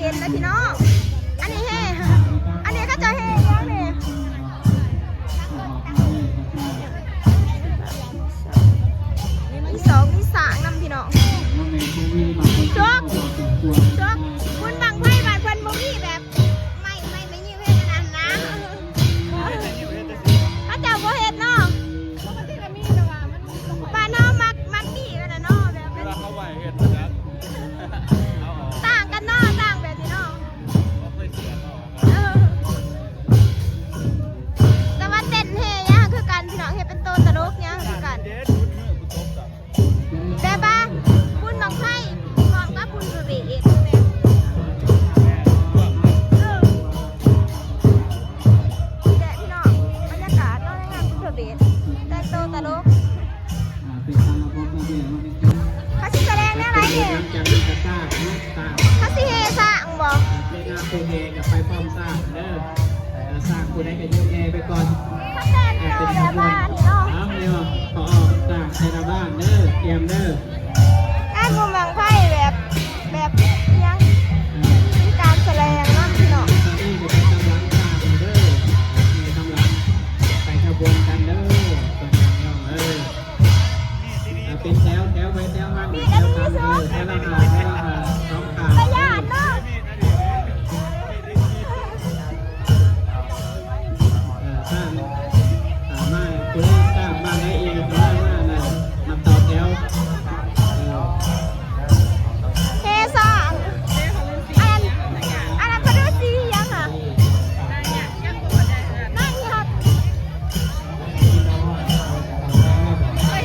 ห็นนะพี่น้องอันนี้เฮ่อันนี้ก็จะเฮ่ยังเนี่ยมีสองมีสามนำพี่น้องจกคุณบังไพ่บานเพิ่นบ่มีแบบไม่ยิ่งเฮ็ดขนาดนั้นถ้าเจ้าบ่เฮ็ดเนาะบ้านเนาะมักมีกันนะเนาะแบบต่างกันเนาะต่างแบบนี้เนาะแต่ว่าเต้นเฮเนี่ยคือกันพี่น้องเฮ็ดเป็นโตตลกเนี่ยคือกันแต่บ้าคุณบังไพ่ของกับคุณกระบี่เขาสิแสดงแนวไหนเนี่ยเขาสิเฮสร้างบ่ในงานโคเฮกับไปพร้อมสร้างเด้อสร้างผู้ใดก็ยุ่งแย่ไปก่อนเขาเต้นแบบว่านี่เนาะเดี๋ยวขอสร้างในระบ้านเด้อเตรียมเด้อการมุมบังไพ่แบบยังมีการแสดงเนาะพี่น้องตอนนี้ก็เป็นกำลังสร้างเด้อมีกำลังไปขบวนกันเด้อเป็นน้องเป็นแถวไปแถวมันแถวกันแถวละสองขาประหยัดเนาะสร้างมาคุณสร้างบ้านให้เองสร้างบ้านนะนำต่อแถวเฮสร้างอันนั้นเขาดูสียังค่ะนั่งครับ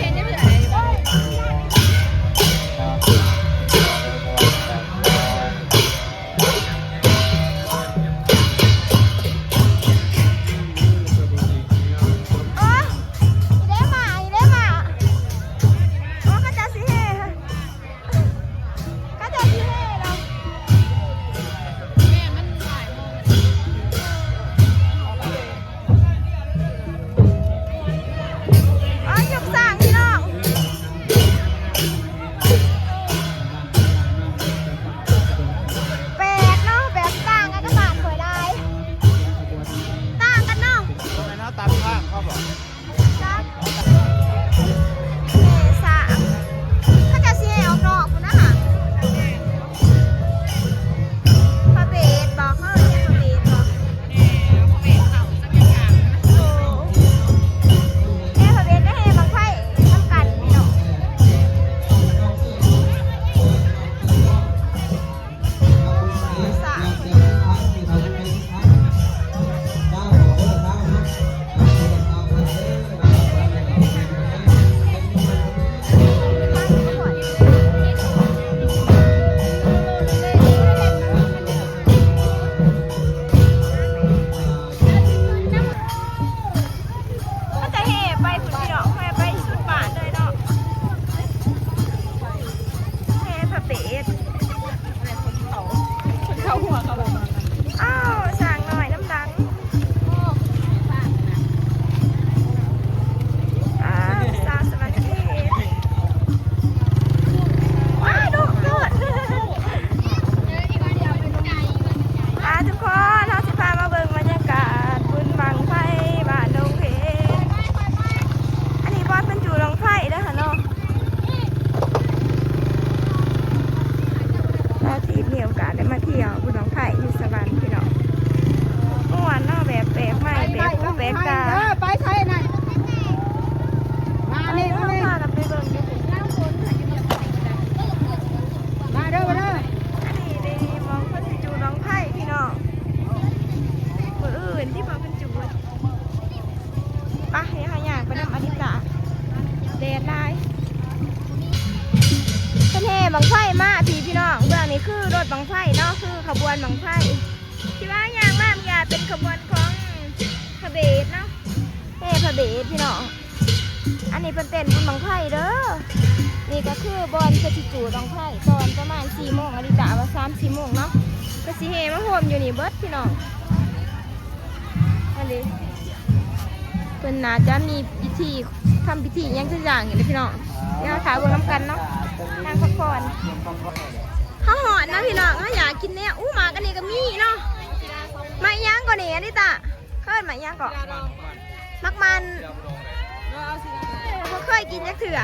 เห็นได้ไหมบังไฟมาพี่น้องเบื้องนี้คือรถบังไฟเนาะคือขบวนบังไฟที่ว่าอย่างมากอย่าเป็นขบวนของพระเบศเนาะพระเบศพี่น้องอันนี้เป็นเต้นบุญบังไฟเด้อนี่ก็คือบอลกระจิจูบังไฟตอนประมาณ4 โมงอดีตว่า3-4 โมงเนาะกระสีเฮมาโฮมอยู่นี่เบิร์ดพี่น้องอันนี้เป็นน่าจะมีพิธีทำพิธียังสักอย่างอย่างนี้พี่น้องเดี๋ยวถ่ายบนน้ำกันเนาะนั่งพักผ่อนเขาหอนนะพี่น้องเขาอยาก กินเนี่ยหมากอันนี้ก็มีเนาะหมากย่างก่อนนี่อันนี้ตาเคยหมากย่างก่อนมักมันเขาเคยกินยักเถื่อ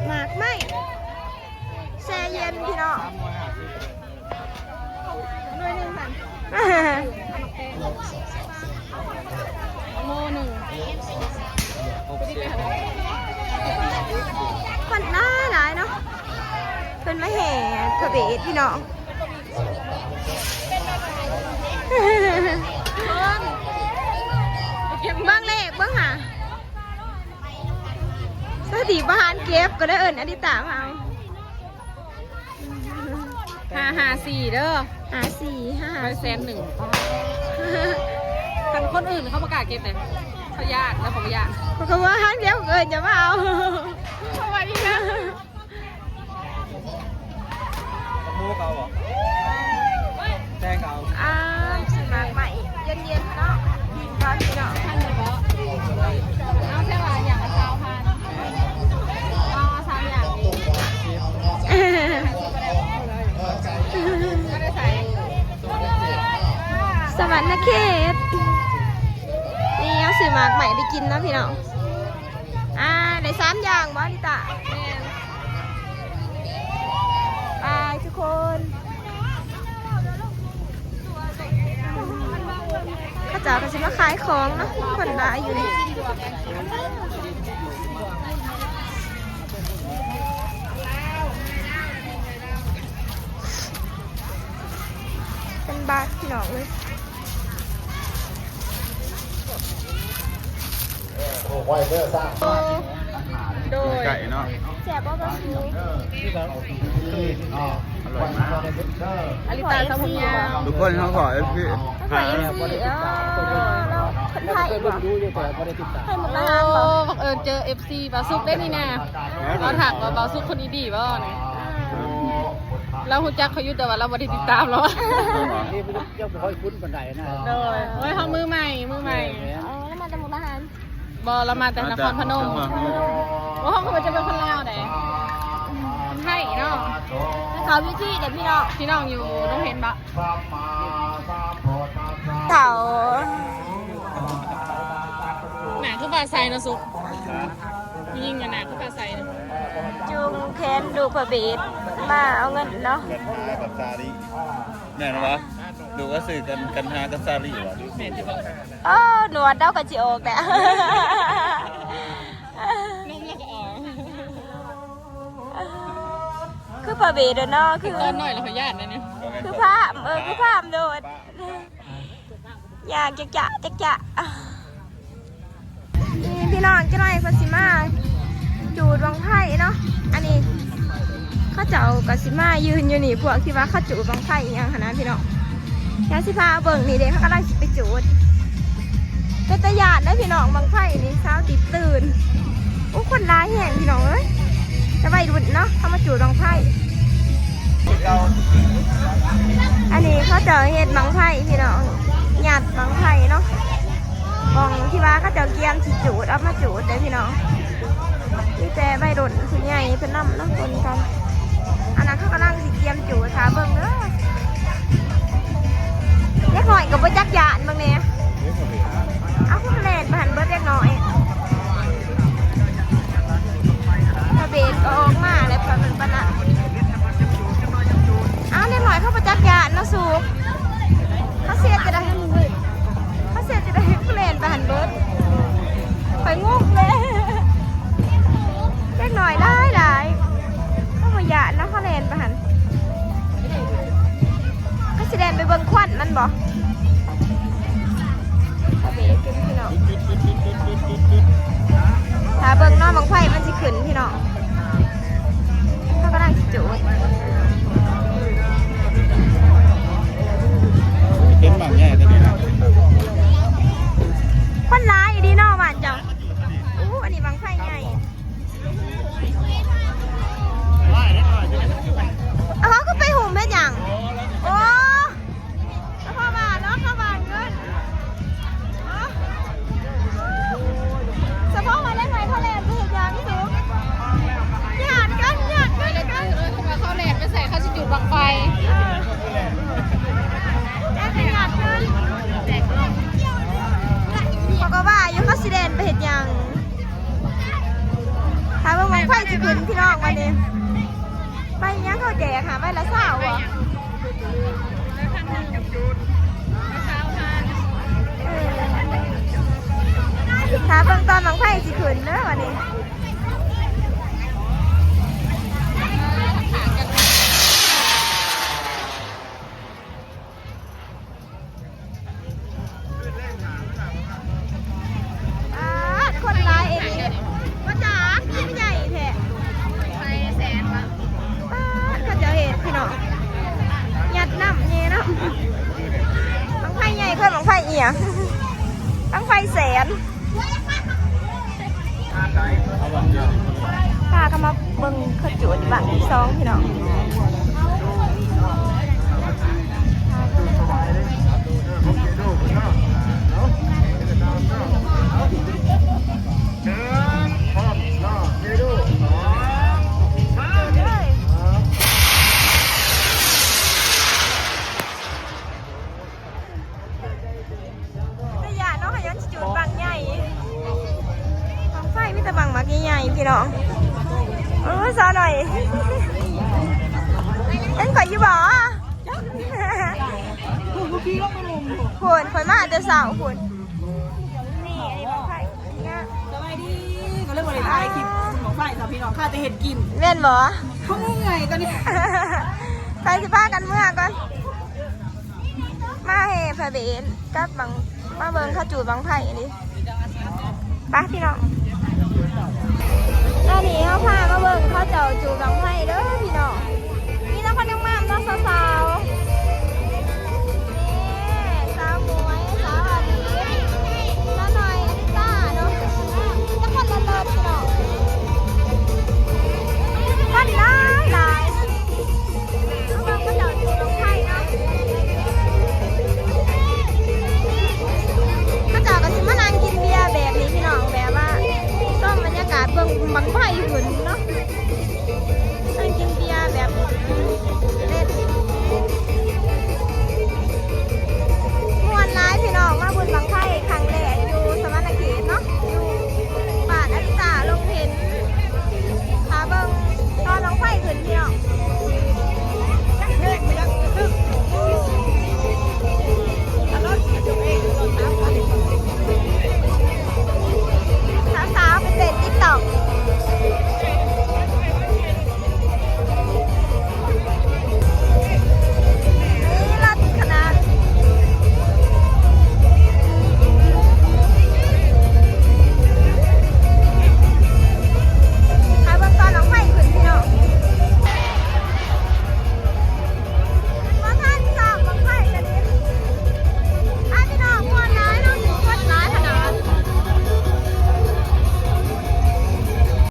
หมากไม่แช่เย็นพี่น้องหน่วยหนึ่งพันโมหนึ่งคนหน้าหลายเนาะเป็นมาแห่กระเบดพี่น้องบางเลขบ้างหะสติบ้านเก็บก็ได้เอิญอดิตามา554เด้อ 54 ทางคนอื่นเขาประกาศเก็บเลยเขายากแล้วผมยาก เขาว่าห้างเดียวเกินจะมาเอาทำไมพี่นะ มูเก่าบ่แจ้งเก่า หมากใหม่เย็นๆเนาะร้อนพี่น้อง ท่านเลยบอกเอาแค่ว่าอย่างละ3,000เอา3อย่างนี้ไม่ได้ใส่ สวรรค์เขตนี่เอาซื้อหมากใหม่ได้กินนะพี่น้องได้3อย่างบ่ลิตาทุกคนข้าเจ้าก็จะมาขายของเนาะคนร้ายอยู่นี่เป็นบาทพี่น้องเลยโดย ไก่เนาะ แซ่บบ่บะหมี่ อลิตาสมุนยา ทุกคนเขาขอให้พี่ ถ้าใส่ยังสิเราคนไทยบ่ให้หมด โอ้ ละห้าบ่ บังเอิญเจอ FC บาซุกได้นี่นะเราถามว่าบาซุกคนนี้ดีบ่เนี่ยเราหูจักเขาอยู่แต่ว่าเราไม่ได้ติดตามหรอก นี่มันยังไม่ค่อยคุ้นปานใดนะ โดยเฮ้ยเขามือใหม่ แล้วมาจากหมู่บ้าน บอเรามาแต่นครพนมว่าเขาจะเป็นคนลาวไหนไทยเนาะ เขาวิธีเด็กพี่น้อง พี่น้องอยู่ต้องเห็นปะ เขา หนาคือปลาไซนะซุกยิงกันหนาคือปลาไซนะ จุงแคนดูพระเบศมาเอาเงินเนาะ กับซาลีแม่นวะดูว่าสื่อกันหากับซาลีวะ แม่จะบอก หนวดเดากับจิโอกแต่ นุ่มแล้วก็อ๋อ คือพระเบศเนาะคือ ตอนหน่อยเราขยันนะเนี่ย คือภาพคือภาพโดดอยากจะนี่พี่น้องจะหน่อยพัสิมาจูดวังไพ่เนาะอันนี้ข้าเจ้ากับสิมายืนอยู่นี่พวกที่ว่าข้าจูดวังไพ่อย่างขนาดพี่น้องยาสิพาเบิ่งนี่เด็กเขากำลังไปจูดเป็นตะยานได้พี่น้องวังไพ่นี่เช้าติดตื่นคนร้ายแห่งพี่น้องเอ้ยจะไปดุดเนาะเขามาจูดวังไพ่อันนี้เขาเจอเห็ดบังไพ่พี่น้องหยาดบังไพ่เนาะบองที่ว่าเขาเจอเกียมสิจูดเอามาจูดเลยพี่น้องที่แต่ใบดุนคือใหญ่เป็นน้ำเนาะคนกันอันนั้นเขากำลังสิเกียมจูดขาเบิ่งเด้อเล็กหน่อยกับว่าจักยานบางเนี่ยเอาพวกเลนมาหันเบิร์ดเล็กน้อยพระเบศก็ออกมาแล้วพระเป็นปนัดเอาเล็กหน่อยเข้าประจักยานเนาะสูบเขาเสียจะได้ให้มึงเลยเขาเสียจะได้ให้พวกเลนมาหันเบิร์ดไปงงเลยเล็กหน่อยได้หลายเข้ามาหยาดนะเขาเลนมาหันเขาสิแดนไปเบิ่งควันมันบ่พระเบศเป็นพี่น้องถ้าเบิ่งน้องบังไฟมันสิขึ้นพี่น้องเขากำลังสิจูด เป็นบางแง่ตัวนี้นะ คนร้ายอยู่ดีเนอกบ้านจังอันนี้บังไฟใหญ่เขาก็ไปหุ่มแม่ยังโอ้แล้วเข้าบ้านเนาะเข้าบ้านเงินเฉพาะวันแรกไหนเขาแลนไปเห็นยังสูงหยาดกัน ไม่ได้คือเลยทำไมเขาแหลกไปใส่เขาจะจุดบังไฟ เออ สิเดนไปเห็ดหยังถามว่าบังไฟสิขึ้นพี่น้องวันนี้ไปหยังเขาแจกหาใบละเศร้าอ่ะถามเบิ่งตอนบังไฟสิขึ้นเด้อวันนี้คนร้ายเองว่าจ๋ายิ่งใหญ่แท้ไปแสนวะเขาจะเห็นพี่น้องยัดน้ำเงี้ยเนาะบังไฟใหญ่ขึ้นบังไฟเอียงบังไฟแสนพากันมาเบิ่งขจุดบังที่สองพี่น้องจุดบังใหญ่บังไฟมีแต่บังมักใหญ่ๆพี่น้องซอหน่อยเอ็นข่อยอยู่บ่คุณข่อยมาแต่เสาคุณนี่อันนี้บังไฟเนี่ย สบายดีก็เรื่องบริษัทคลิปของฝ่ายสาวพี่น้องข้าจะเห็นกิน เล่นบ่ เขาเมื่อยกันเนี่ย ไปสิพากันเมื่อก่อนมาให้พระเบนกับบังมาเบิ่งขจูดบังไผ่ดิไปพี่น้องตอนนี้เขาพามาเบิ่งเขาเจ้าจูดบังไผ่เด้อพี่น้อง